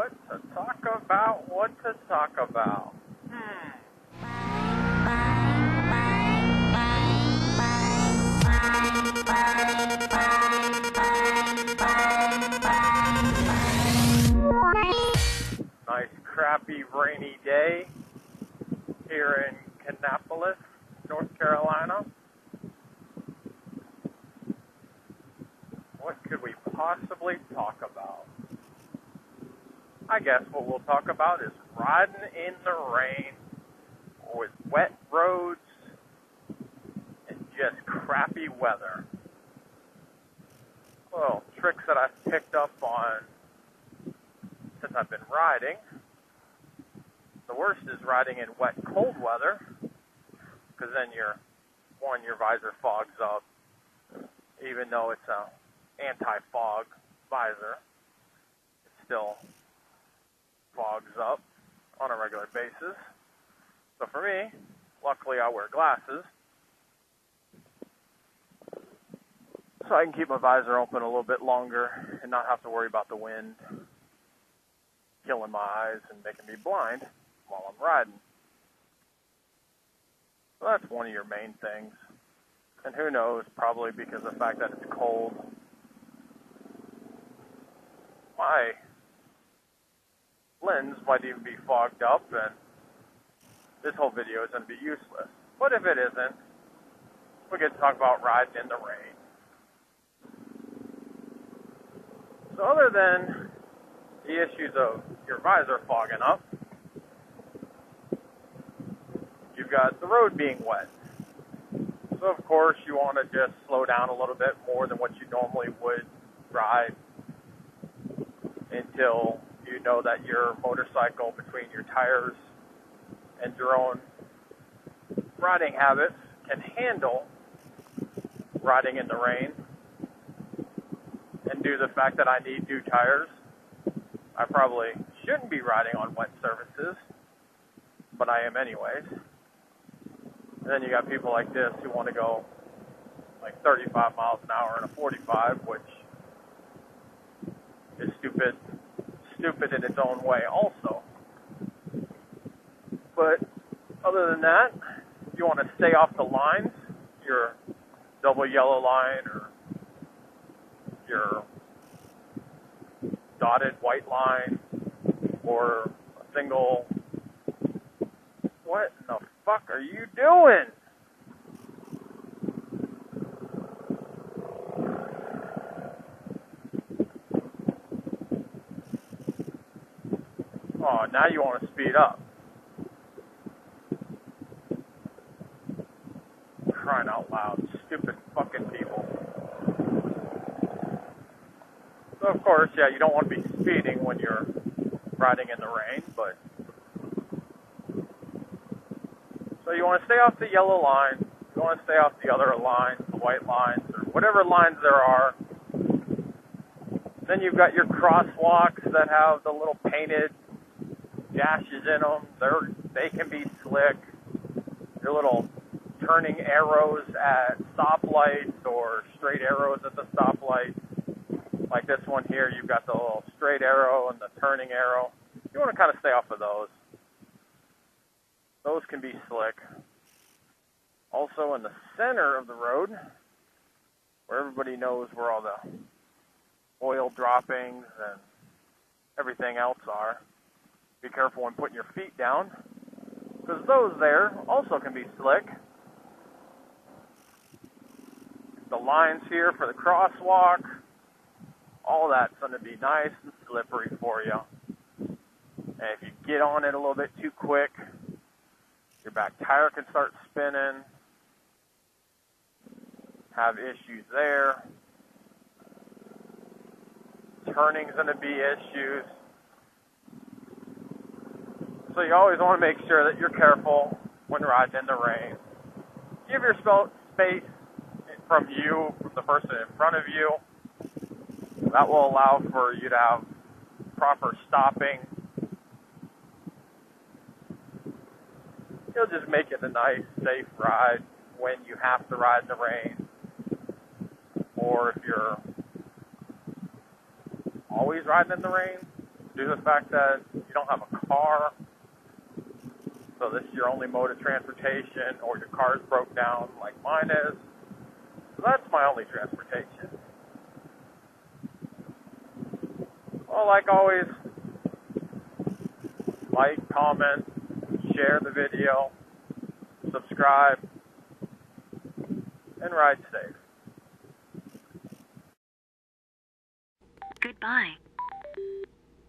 What to talk about? What to talk about? Nice, crappy, rainy day here in Kannapolis, North Carolina. What could we possibly talk about? I guess what we'll talk about is riding in the rain with wet roads and just crappy weather. Well, tricks that I've picked up on since I've been riding. The worst is riding in wet, cold weather, because then your visor fogs up, even though it's a anti-fog visor. It still fogs up on a regular basis. So for me, luckily I wear glasses, so I can keep my visor open a little bit longer and not have to worry about the wind killing my eyes and making me blind while I'm riding. So that's one of your main things. And who knows, probably because of the fact that it's cold, my lens might even be fogged up and this whole video is going to be useless. But if it isn't, we get to talk about riding in the rain. So other than the issues of your visor fogging up, you've got the road being wet. So of course you want to just slow down a little bit more than what you normally would ride until you know that your motorcycle, between your tires and your own riding habits, can handle riding in the rain. And due to the fact that I need new tires, I probably shouldn't be riding on wet surfaces, but I am anyways. And then you got people like this who want to go like 35 miles an hour in a 45, which is stupid in its own way also. But other than that, you want to stay off the lines, your double yellow line or your dotted white line or a single. What in the fuck are you doing? Oh, now you want to speed up. Crying out loud, stupid fucking people. So of course, yeah, you don't want to be speeding when you're riding in the rain, but so you want to stay off the yellow line, you want to stay off the other lines, the white lines, or whatever lines there are. Then you've got your crosswalks that have the little painted dashes in them. They can be slick. Your little turning arrows at stoplights or straight arrows at the stoplight. Like this one here, you've got the little straight arrow and the turning arrow. You want to kind of stay off of those. Those can be slick. Also in the center of the road, where everybody knows where all the oil droppings and everything else are, be careful when putting your feet down, because those there also can be slick. The lines here for the crosswalk, all that's going to be nice and slippery for you. And if you get on it a little bit too quick, your back tire can start spinning, have issues there. Turning's going to be issues. So you always want to make sure that you're careful when riding in the rain. Give yourself space from you, from the person in front of you. That will allow for you to have proper stopping. It'll just make it a nice, safe ride when you have to ride in the rain. Or if you're always riding in the rain, due to the fact that you don't have a car, so this is your only mode of transportation, or your car's broke down like mine is. So that's my only transportation. Well, like always, like, comment, share the video, subscribe, and ride safe. Goodbye.